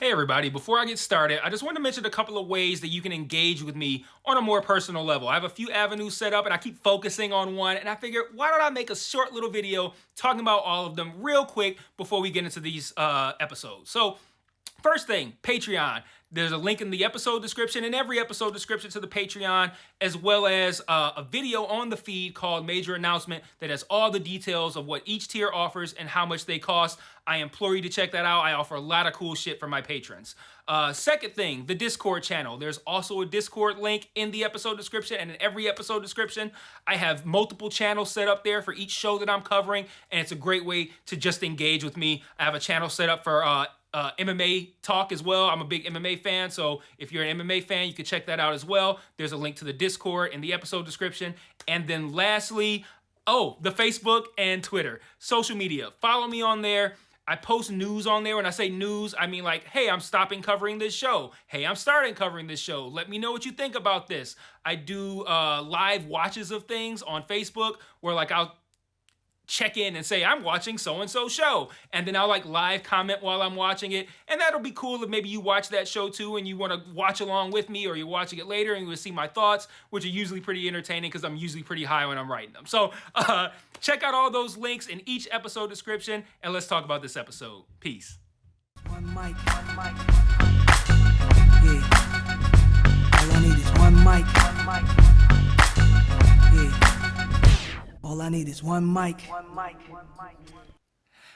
Hey everybody, before I get started, I just want to mention a couple of ways that you can engage with me on a more personal level. I have a few avenues set up and I keep focusing on one, and I figured why don't I make a short little video talking about all of them real quick before we get into these episodes. So first thing, Patreon. There's a link in the episode description and every episode description to the Patreon, as well as a video on the feed called Major Announcement that has all the details of what each tier offers and how much they cost. I implore you to check that out. I offer a lot of cool shit for my patrons. Second thing, the Discord channel. There's also a Discord link in the episode description and in every episode description. I have multiple channels set up there for each show that I'm covering, and it's a great way to just engage with me. I have a channel set up for MMA talk as well. I'm a big MMA fan, so if you're an MMA fan, you can check that out as well. There's a link to the Discord in the episode description. And then lastly, the Facebook and Twitter. Social media. Follow me on there. I post news on there. When I say news, I mean like, hey, I'm stopping covering this show. Hey, I'm starting covering this show. Let me know what you think about this. I do live watches of things on Facebook where like I'll check in and say I'm watching so-and-so show, and then I'll like live comment while I'm watching it, and that'll be cool if maybe you watch that show too and you want to watch along with me, or you're watching it later and you will see my thoughts, which are usually pretty entertaining because I'm usually pretty high when I'm writing them. So check out all those links in each episode description, and let's talk about this episode. Peace. One mic. Yeah. All I need is one mic. Yeah. All I need is one mic.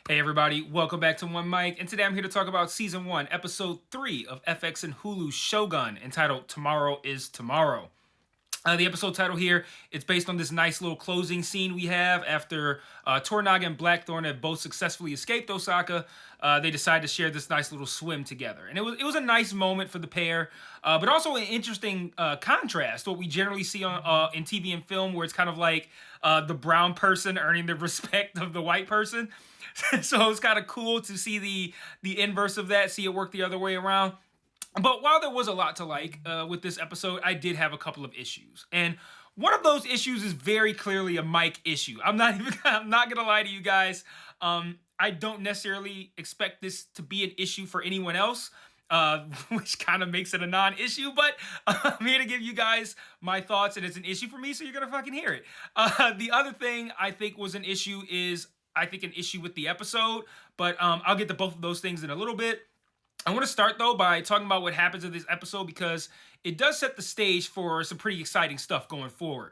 Hey everybody, welcome back to One Mic, and today I'm here to talk about Season 1, Episode 3 of FX and Hulu's Shogun, entitled Tomorrow is Tomorrow. The episode title here, it's based on this nice little closing scene we have after Toranaga and Blackthorne have both successfully escaped Osaka. They decide to share this nice little swim together. And it was a nice moment for the pair, but also an interesting contrast to what we generally see on in TV and film, where it's kind of like the brown person earning the respect of the white person. So it's kind of cool to see the inverse of that, see it work the other way around. But while there was a lot to like with this episode, I did have a couple of issues. And one of those issues is very clearly a mic issue. I'm not gonna lie to you guys. I don't necessarily expect this to be an issue for anyone else, which kind of makes it a non-issue, but I'm here to give you guys my thoughts, and it's an issue for me, so you're gonna fucking hear it. The other thing I think was an issue is, I think, an issue with the episode, but I'll get to both of those things in a little bit. I want to start, though, by talking about what happens in this episode, because it does set the stage for some pretty exciting stuff going forward.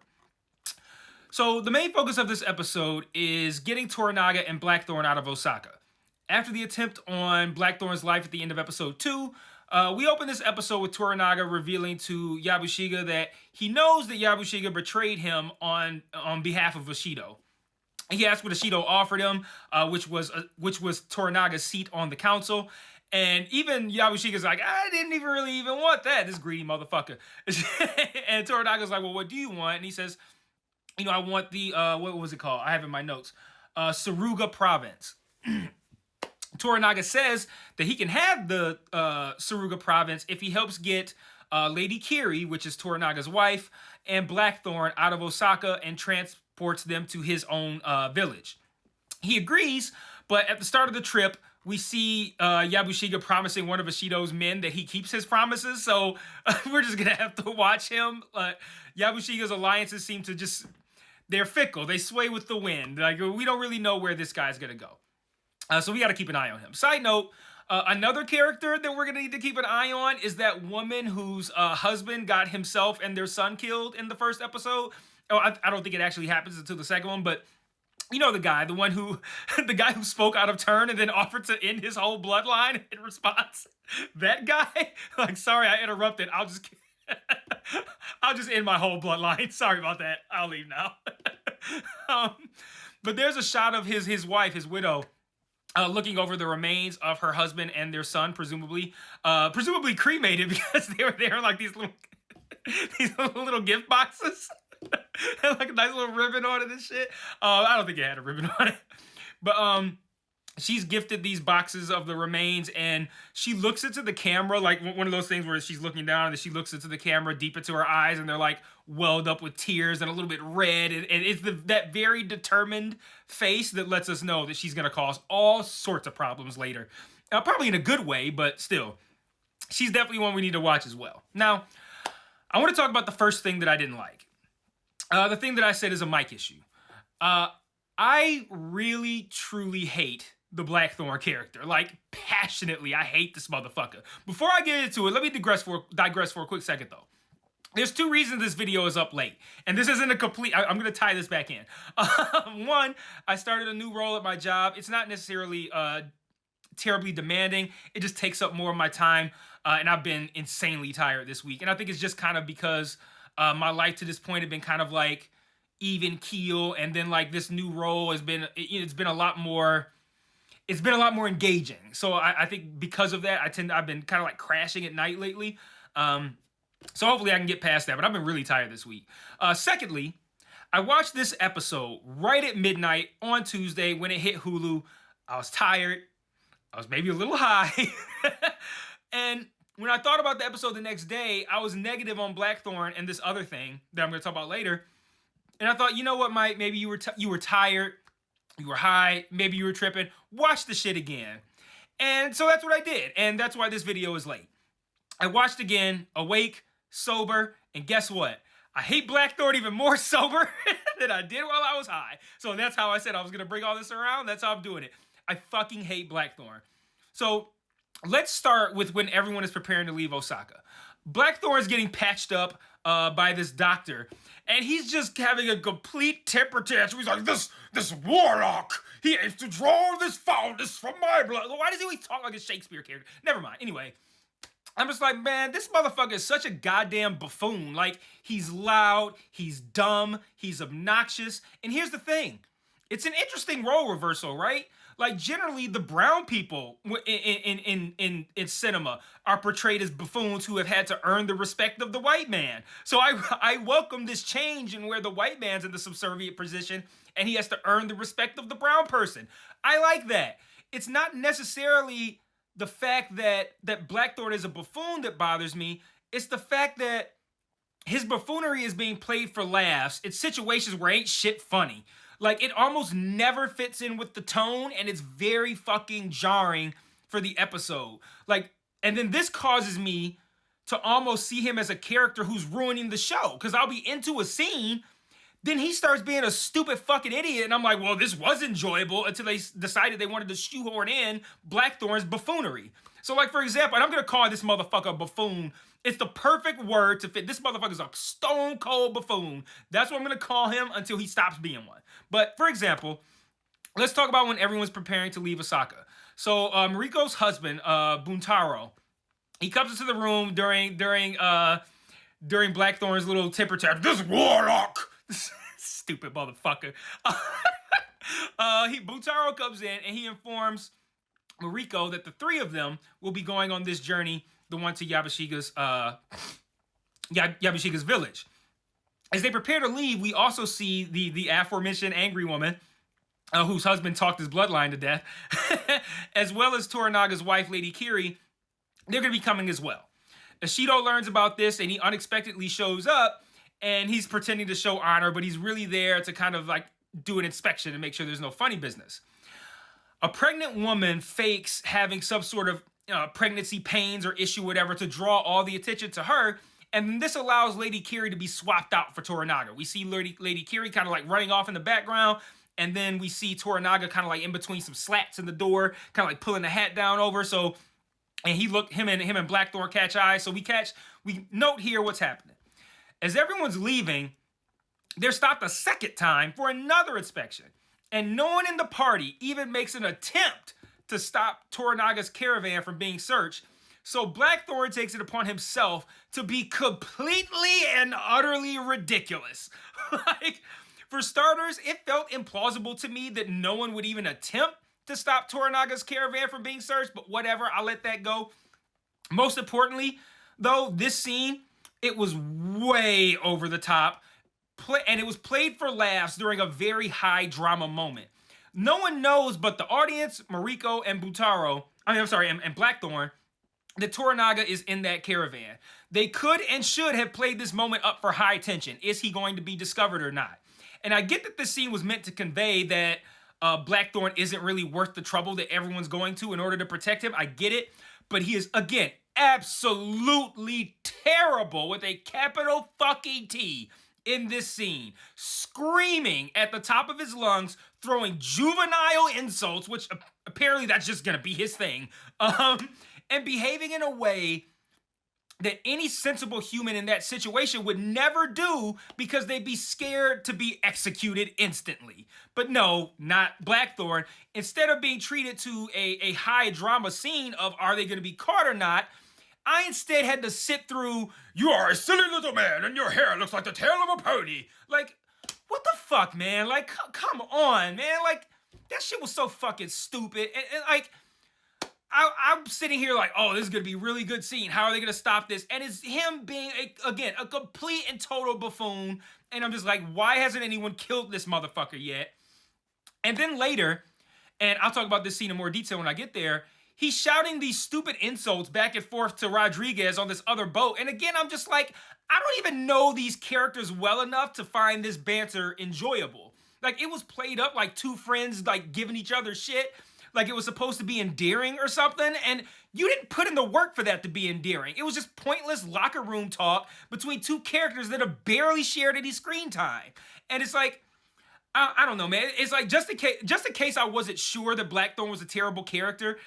So the main focus of this episode is getting Toranaga and Blackthorne out of Osaka. After the attempt on Blackthorne's life at the end of episode 2, we open this episode with Toranaga revealing to Yabushiga that he knows that Yabushiga betrayed him on behalf of Bushido. He asked what Bushido offered him, which was Toranaga's seat on the council. And even Yabushiga's like, I didn't even want that, this greedy motherfucker. And Toranaga's like, well, what do you want? And he says, I want the, what was it called? I have it in my notes. Suruga province. Toranaga says that he can have the Suruga province if he helps get Lady Kiri, which is Toranaga's wife, and Blackthorne out of Osaka and transports them to his own village. He agrees, but at the start of the trip, we see Yabushiga promising one of Bushido's men that he keeps his promises, so we're just going to have to watch him. Yabushiga's alliances seem to they're fickle. They sway with the wind. Like, we don't really know where this guy's going to go. So we got to keep an eye on him. Side note, another character that we're going to need to keep an eye on is that woman whose husband got himself and their son killed in the first episode. Oh, I don't think it actually happens until the second one, but you know the guy who spoke out of turn and then offered to end his whole bloodline in response. That guy, like, sorry I interrupted. I'll just end my whole bloodline. Sorry about that. I'll leave now. But there's a shot of his wife, his widow, looking over the remains of her husband and their son, presumably cremated, because they were like these little gift boxes. Had like a nice little ribbon on it and shit. I don't think it had a ribbon on it. But she's gifted these boxes of the remains, and she looks into the camera, like one of those things where she's looking down and she looks into the camera deep into her eyes, and they're like welled up with tears and a little bit red. And it's that very determined face that lets us know that she's going to cause all sorts of problems later. Probably in a good way, but still, she's definitely one we need to watch as well. Now, I want to talk about the first thing that I didn't like. The thing that I said is a mic issue. I really, truly hate the Blackthorne character. Like, passionately, I hate this motherfucker. Before I get into it, let me digress for a quick second, though. There's two reasons this video is up late. And this isn't a complete... I'm going to tie this back in. One, I started a new role at my job. It's not necessarily terribly demanding. It just takes up more of my time. And I've been insanely tired this week. And I think it's just kind of because my life to this point had been kind of like even keel. And then like this new role has been... It's been a lot more... It's been a lot more engaging. So I think because of that, I've been kind of like crashing at night lately. So hopefully I can get past that, but I've been really tired this week. Secondly, I watched this episode right at midnight on Tuesday when it hit Hulu. I was tired. I was maybe a little high. And when I thought about the episode the next day, I was negative on Blackthorne and this other thing that I'm going to talk about later. And I thought, you know what, Mike? Maybe you were tired. You were high. Maybe you were tripping. Watch the shit again. And so that's what I did. And that's why this video is late. I watched again, awake, sober, and guess what? I hate Blackthorne even more sober than I did while I was high. So that's how I said I was going to bring all this around. That's how I'm doing it. I fucking hate Blackthorne. So let's start with when everyone is preparing to leave Osaka. Blackthorne's getting patched up by this doctor, and he's just having a complete temper tantrum. He's like, this warlock, he aims to draw this foulness from my blood. Why does he always talk like a Shakespeare character? Never mind. Anyway, I'm just like, man, this motherfucker is such a goddamn buffoon. Like, he's loud, he's dumb, he's obnoxious. And here's the thing. It's an interesting role reversal, right? Like, generally, the brown people in cinema are portrayed as buffoons who have had to earn the respect of the white man. So I welcome this change in where the white man's in the subservient position and he has to earn the respect of the brown person. I like that. It's not necessarily the fact that Blackthorne is a buffoon that bothers me. It's the fact that his buffoonery is being played for laughs in situations where ain't shit funny. Like, it almost never fits in with the tone, and it's very fucking jarring for the episode. Like, and then this causes me to almost see him as a character who's ruining the show. Because I'll be into a scene, then he starts being a stupid fucking idiot, and I'm like, well, this was enjoyable until they decided they wanted to shoehorn in Blackthorne's buffoonery. So, like, for example, and I'm going to call this motherfucker a buffoon. It's the perfect word to fit. This motherfucker's a stone cold buffoon. That's what I'm going to call him until he stops being one. But, for example, let's talk about when everyone's preparing to leave Osaka. So, Mariko's husband, Buntaro, he comes into the room during Blackthorne's little temper tantrum. This warlock! Stupid motherfucker. Buntaro comes in and he informs Mariko that the three of them will be going on this journey, the one to Yabashiga's village. As they prepare to leave, we also see the aforementioned angry woman, whose husband talked his bloodline to death, as well as Toranaga's wife, Lady Kiri. They're going to be coming as well. Ishido learns about this, and he unexpectedly shows up, and he's pretending to show honor, but he's really there to kind of like do an inspection and make sure there's no funny business. A pregnant woman fakes having some sort of pregnancy pains or issue, whatever, to draw all the attention to her. And this allows Lady Kiri to be swapped out for Toranaga. We see Lady Kiri kind of like running off in the background. And then we see Toranaga kind of like in between some slats in the door, kind of like pulling the hat down over. So, and him and Blackthorne catch eyes. So we note here what's happening. As everyone's leaving, they're stopped a second time for another inspection. And no one in the party even makes an attempt to stop Toranaga's caravan from being searched. So Blackthorne takes it upon himself to be completely and utterly ridiculous. Like, for starters, it felt implausible to me that no one would even attempt to stop Toranaga's caravan from being searched, but whatever, I'll let that go. Most importantly, though, this scene, it was way over the top, and it was played for laughs during a very high drama moment. No one knows but the audience, Mariko and and Blackthorne, that Toranaga is in that caravan. They could and should have played this moment up for high tension. Is he going to be discovered or not? And I get that this scene was meant to convey that Blackthorne isn't really worth the trouble that everyone's going to in order to protect him. I get it. But he is, again, absolutely terrible with a capital fucking T in this scene. Screaming at the top of his lungs, throwing juvenile insults, which apparently that's just going to be his thing. And behaving in a way that any sensible human in that situation would never do because they'd be scared to be executed instantly. But no, not Blackthorne. Instead of being treated to a high drama scene of are they going to be caught or not, I instead had to sit through, you are a silly little man and your hair looks like the tail of a pony. Like, what the fuck, man? Like, come on, man. Like, that shit was so fucking stupid. And like, I'm sitting here like, oh, this is going to be a really good scene. How are they going to stop this? And it's him being, a complete and total buffoon. And I'm just like, why hasn't anyone killed this motherfucker yet? And then later, and I'll talk about this scene in more detail when I get there, he's shouting these stupid insults back and forth to Rodriguez on this other boat. And again, I'm just like, I don't even know these characters well enough to find this banter enjoyable. Like, it was played up like two friends, like, giving each other shit. Like it was supposed to be endearing or something, and you didn't put in the work for that to be endearing. It was just pointless locker room talk between two characters that have barely shared any screen time. And it's like, I don't know, man. It's like, just in case I wasn't sure that Blackthorne was a terrible character,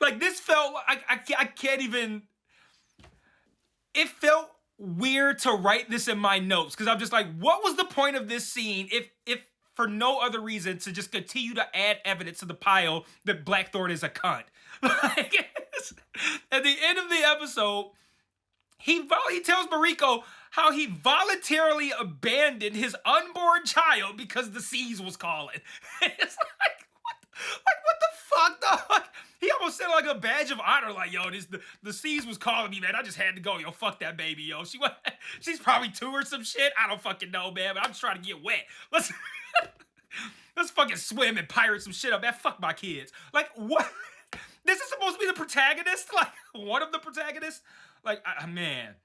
like this felt, I can't even, it felt weird to write this in my notes, because I'm just like, what was the point of this scene if for no other reason to just continue to add evidence to the pile that Blackthorne is a cunt. Like, at the end of the episode, he tells Mariko how he voluntarily abandoned his unborn child because the seas was calling. It's like, what the fuck, dog? He almost said like a badge of honor, like, yo, the seas was calling me, man. I just had to go. Yo, fuck that baby, yo. She's probably 2 or some shit. I don't fucking know, man, but I'm just trying to get wet. Let's fucking swim and pirate some shit up, man. Fuck my kids. Like, what? This is supposed to be the protagonist? Like, one of the protagonists? Like, man.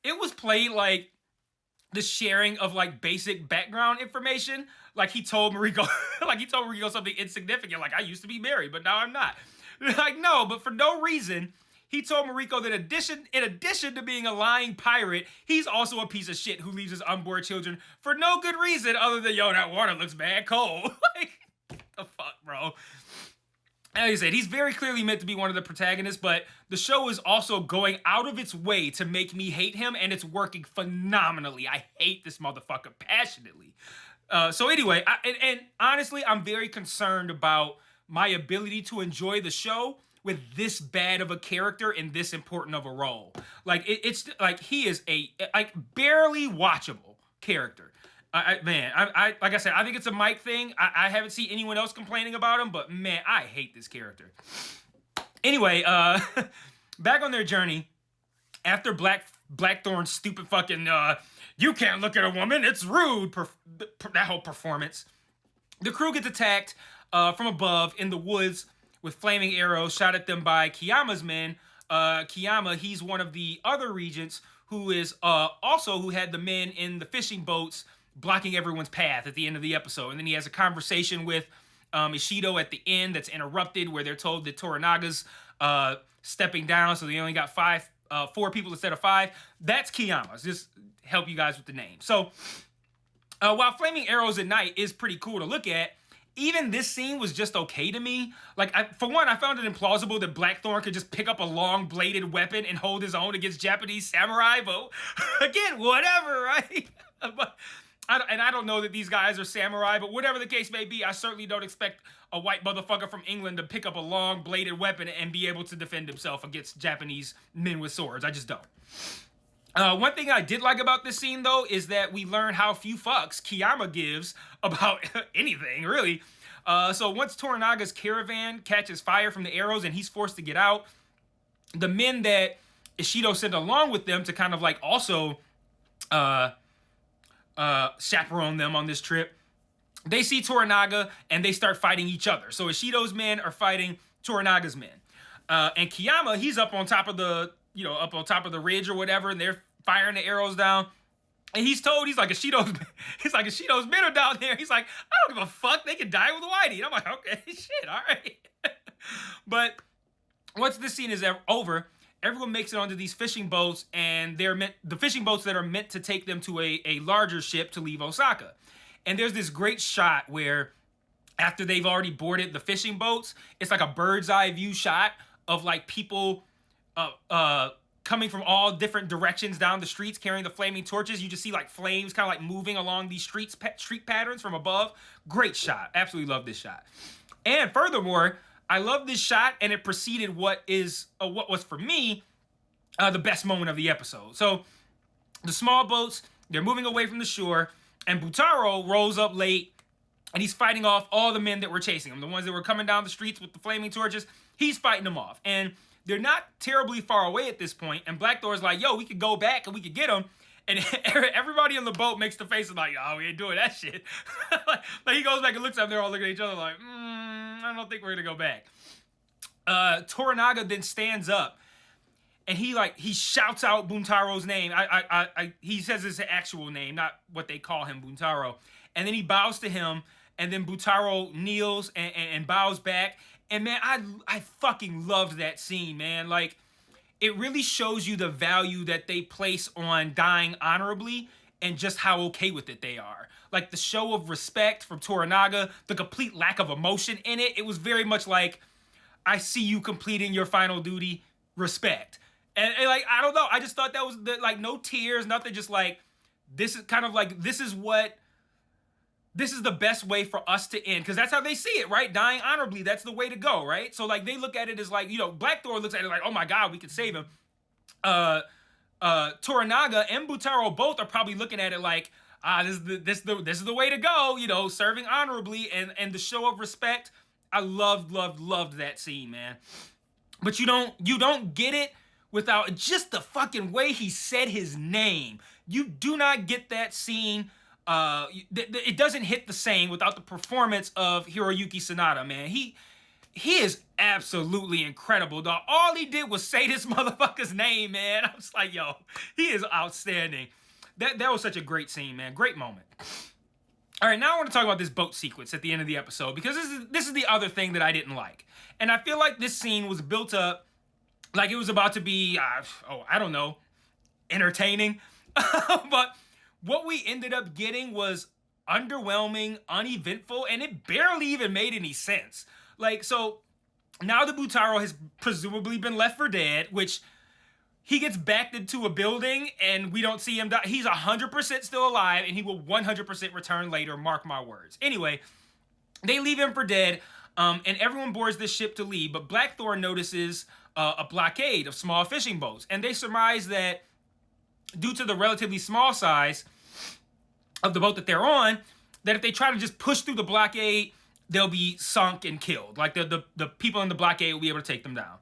It was played like the sharing of, like, basic background information. Like, he told Mariko, something insignificant. Like, I used to be married, but now I'm not. Like, no, but for no reason, he told Mariko that in addition to being a lying pirate, he's also a piece of shit who leaves his unborn children for no good reason other than, yo, that water looks mad cold. Like, the fuck, bro? Like I said, he's very clearly meant to be one of the protagonists, but the show is also going out of its way to make me hate him, and it's working phenomenally. I hate this motherfucker passionately. So anyway, and honestly, I'm very concerned about my ability to enjoy the show with this bad of a character in this important of a role. Like, it's like he is a barely watchable character. Man, like I said, I think it's a Mike thing. I haven't seen anyone else complaining about him, but man, I hate this character. Anyway, back on their journey, after Blackthorne's stupid fucking, you can't look at a woman, it's rude, that whole performance, the crew gets attacked from above in the woods with flaming arrows shot at them by Kiyama's men. Kiyama, he's one of the other regents who is who had the men in the fishing boats blocking everyone's path at the end of the episode. And then he has a conversation with Ishido at the end that's interrupted, where they're told that Toranaga's stepping down, so they only got 4 people instead of 5. That's Kiyama. Just help you guys with the name. So while flaming arrows at night is pretty cool to look at, even this scene was just okay to me. Like, for one, I found it implausible that Blackthorne could just pick up a long bladed weapon and hold his own against Japanese samurai, but again, whatever, right? But I don't know that these guys are samurai, but whatever the case may be, I certainly don't expect a white motherfucker from England to pick up a long bladed weapon and be able to defend himself against Japanese men with swords. I just don't. One thing I did like about this scene, though, is that we learn how few fucks Kiyama gives about anything, really. So once Toranaga's caravan catches fire from the arrows and he's forced to get out, the men that Ishido sent along with them to kind of like also chaperone them on this trip, they see Toranaga and they start fighting each other. So Ishido's men are fighting Toranaga's men. And Kiyama, he's up on top of the ridge or whatever, and they're firing the arrows down. And he's told, he's like, Ishido's men are down there. He's like, I don't give a fuck. They can die with Whitey. And I'm like, okay, shit, all right. But once this scene is over, everyone makes it onto these fishing boats, and the fishing boats that are meant to take them to a larger ship to leave Osaka. And there's this great shot where after they've already boarded the fishing boats, it's like a bird's eye view shot of like people coming from all different directions down the streets carrying the flaming torches. You just see like flames kind of like moving along these street patterns from above. Great shot. Absolutely love this shot. And furthermore, I love this shot, and it preceded what was for me the best moment of the episode. So the small boats, they're moving away from the shore, and Butaro rolls up late, and he's fighting off all the men that were chasing him. The ones that were coming down the streets with the flaming torches, he's fighting them off. And they're not terribly far away at this point, and Blackthorne's like, yo, we could go back and we could get them. And everybody on the boat makes the face of like, oh, we ain't doing that shit. Like he goes back and looks up, they're all looking at each other like, I don't think we're gonna go back. Toranaga then stands up, and he shouts out Buntaro's name. He says his actual name, not what they call him, Buntaro. And then he bows to him, and then Butaro kneels and bows back. And man, I fucking loved that scene, man. Like, it really shows you the value that they place on dying honorably and just how okay with it they are. Like, the show of respect from Toranaga, the complete lack of emotion in it, it was very much like, I see you completing your final duty, respect. And like, I don't know, I just thought that was, like, no tears, nothing, just like, this is kind of like, this is the best way for us to end, because that's how they see it, right? Dying honorably, that's the way to go, right? So like they look at it as like, Blackthorne looks at it like, oh my God, we can save him. Toranaga and Butaro both are probably looking at it like, this is the way to go, serving honorably and the show of respect. I loved that scene, man. But you don't get it without just the fucking way he said his name. You do not get that scene. It doesn't hit the same without the performance of Hiroyuki Sanada, man. He is absolutely incredible, dog. All he did was say this motherfucker's name, man. I was like, yo, he is outstanding. That was such a great scene, man. Great moment. All right, now I want to talk about this boat sequence at the end of the episode, because this is the other thing that I didn't like. And I feel like this scene was built up like it was about to be, I don't know, entertaining. But what we ended up getting was underwhelming, uneventful, and it barely even made any sense. Like, so now the Butaro has presumably been left for dead, which he gets backed into a building and we don't see him die. He's 100% still alive, and he will 100% return later, mark my words. Anyway, they leave him for dead, and everyone boards this ship to leave, but Blackthorne notices a blockade of small fishing boats, and they surmise that due to the relatively small size of the boat that they're on, that if they try to just push through the blockade, they'll be sunk and killed. Like, the people in the blockade will be able to take them down.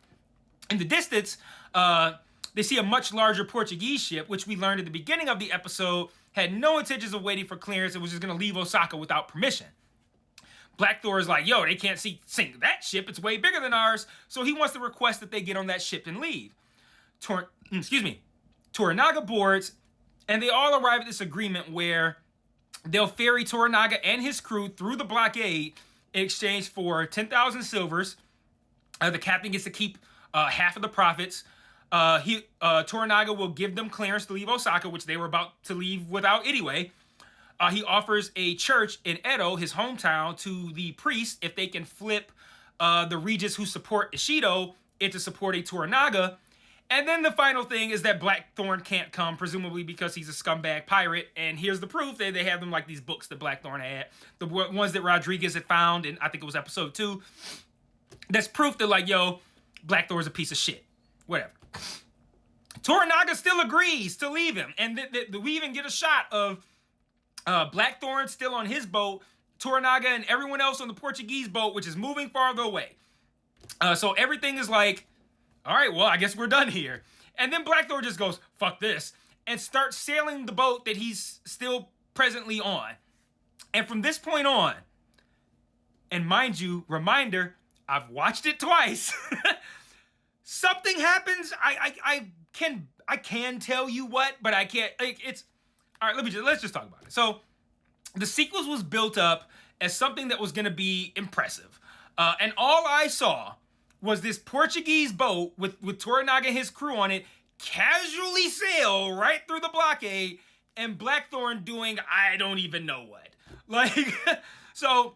In the distance, they see a much larger Portuguese ship, which we learned at the beginning of the episode had no intentions of waiting for clearance and was just going to leave Osaka without permission. Blackthorne is like, yo, they can't sink that ship. It's way bigger than ours. So he wants to request that they get on that ship and leave. Toranaga boards, and they all arrive at this agreement where they'll ferry Toranaga and his crew through the blockade in exchange for 10,000 silvers. The captain gets to keep half of the profits. Toranaga will give them clearance to leave Osaka, which they were about to leave without anyway. He offers a church in Edo, his hometown, to the priest if they can flip the regents who support Ishido into supporting Toranaga. And then the final thing is that Blackthorne can't come, presumably because he's a scumbag pirate. And here's the proof. They have them like these books that Blackthorne had. The ones that Rodriguez had found in, I think it was episode 2. That's proof that, like, yo, Blackthorne's a piece of shit. Whatever. Toranaga still agrees to leave him. And we even get a shot of Blackthorne still on his boat, Toranaga and everyone else on the Portuguese boat, which is moving farther away. So everything is like, all right, well, I guess we're done here. And then Blackthorne just goes, fuck this, and starts sailing the boat that he's still presently on. And from this point on, and mind you, reminder, I've watched it twice. Something happens. I can tell you what, but I can't. Like, all right, let's just talk about it. So the sequence was built up as something that was going to be impressive. And all I saw was this Portuguese boat with Toranaga and his crew on it casually sail right through the blockade, and Blackthorne doing I don't even know what. Like, so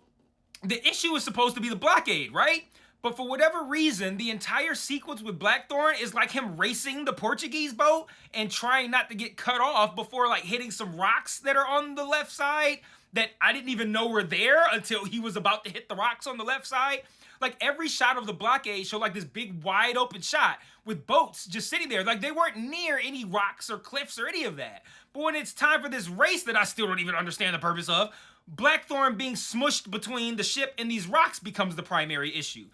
the issue is supposed to be the blockade, right? But for whatever reason, the entire sequence with Blackthorne is like him racing the Portuguese boat and trying not to get cut off before like hitting some rocks that are on the left side that I didn't even know were there until he was about to hit the rocks on the left side. Like every shot of the blockade showed like this big wide open shot with boats just sitting there. Like they weren't near any rocks or cliffs or any of that. But when it's time for this race that I still don't even understand the purpose of, Blackthorne being smushed between the ship and these rocks becomes the primary issue.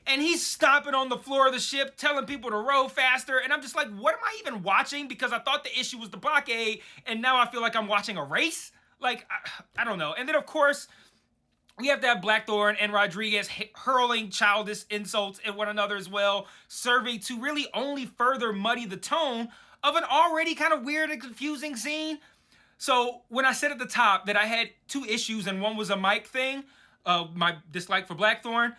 And he's stomping on the floor of the ship, telling people to row faster. And I'm just like, what am I even watching? Because I thought the issue was the blockade, and now I feel like I'm watching a race? Like, I don't know. And then, of course, we have to have Blackthorne and Rodriguez hurling childish insults at one another as well, serving to really only further muddy the tone of an already kind of weird and confusing scene. So when I said at the top that I had two issues and one was a Mike thing, my dislike for Blackthorne,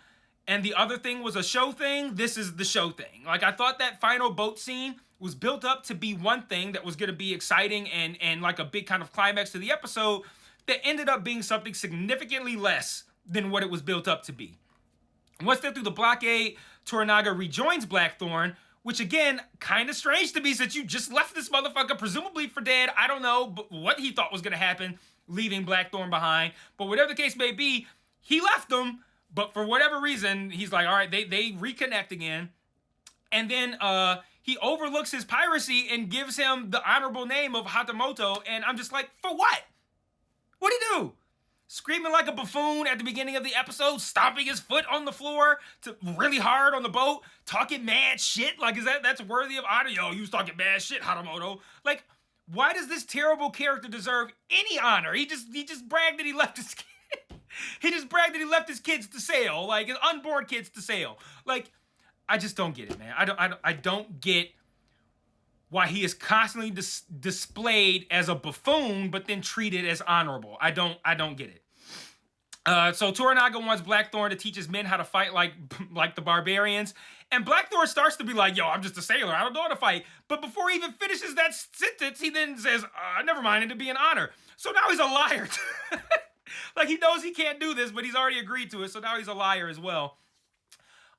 and the other thing was a show thing, this is the show thing. Like, I thought that final boat scene was built up to be one thing that was going to be exciting and like a big kind of climax to the episode that ended up being something significantly less than what it was built up to be. Once they're through the blockade, Toranaga rejoins Blackthorne, which again, kind of strange to me since you just left this motherfucker presumably for dead. I don't know what he thought was going to happen, leaving Blackthorne behind. But whatever the case may be, he left him. But for whatever reason, he's like, all right, they reconnect again. And then he overlooks his piracy and gives him the honorable name of Hatamoto. And I'm just like, for what? What'd he do? Screaming like a buffoon at the beginning of the episode, stomping his foot on the floor to really hard on the boat, talking mad shit. Like, that's worthy of honor? Yo, you was talking mad shit, Hatamoto. Like, why does this terrible character deserve any honor? He just bragged that he left his he just bragged that he left his kids to sail, like his unborn kids to sail. Like, I just don't get it, man. I don't get why he is constantly displayed as a buffoon, but then treated as honorable. I don't get it. So Toranaga wants Blackthorne to teach his men how to fight like the barbarians. And Blackthorne starts to be like, yo, I'm just a sailor. I don't know how to fight. But before he even finishes that sentence, he then says, never mind, it'd be an honor. So now he's a liar. Like, he knows he can't do this, but he's already agreed to it, so now he's a liar as well.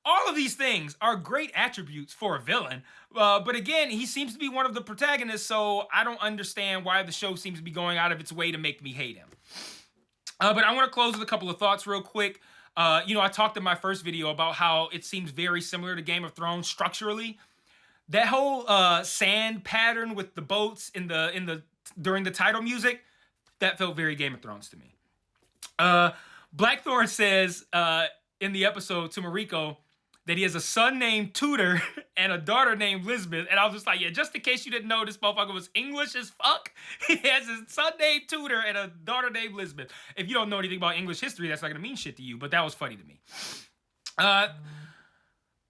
All of these things are great attributes for a villain, but again, he seems to be one of the protagonists, so I don't understand why the show seems to be going out of its way to make me hate him. But I want to close with a couple of thoughts real quick. I talked in my first video about how it seems very similar to Game of Thrones structurally. That whole sand pattern with the boats during the title music, that felt very Game of Thrones to me. Blackthorne says in the episode to Mariko that he has a son named Tudor and a daughter named Lisbeth. And I was just like, yeah, just in case you didn't know, this motherfucker was English as fuck. He has his son named Tudor and a daughter named Lisbeth. If you don't know anything about English history, that's not going to mean shit to you, but that was funny to me. But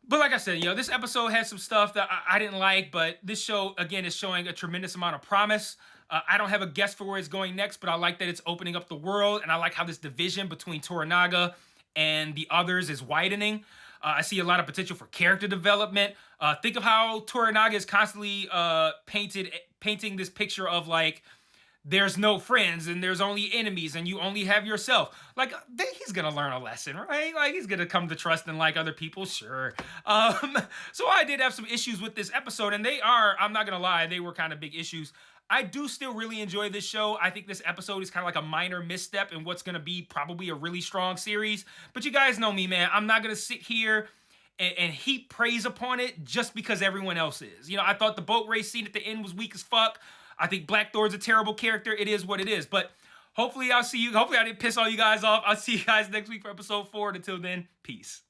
like I said, this episode had some stuff that I didn't like, but this show, again, is showing a tremendous amount of promise. I don't have a guess for where it's going next, but I like that it's opening up the world, and I like how this division between Toranaga and the others is widening. I see a lot of potential for character development. Think of how Toranaga is constantly painting this picture of, like, there's no friends and there's only enemies and you only have yourself. Like, he's gonna learn a lesson, right? Like, he's gonna come to trust and like other people, sure. So I did have some issues with this episode, and I'm not gonna lie, they were kind of big issues. I do still really enjoy this show. I think this episode is kind of like a minor misstep in what's going to be probably a really strong series. But you guys know me, man. I'm not going to sit here and heap praise upon it just because everyone else is. I thought the boat race scene at the end was weak as fuck. I think Blackthorne's a terrible character. It is what it is. But hopefully I'll see you. Hopefully I didn't piss all you guys off. I'll see you guys next week for episode 4. And until then, peace.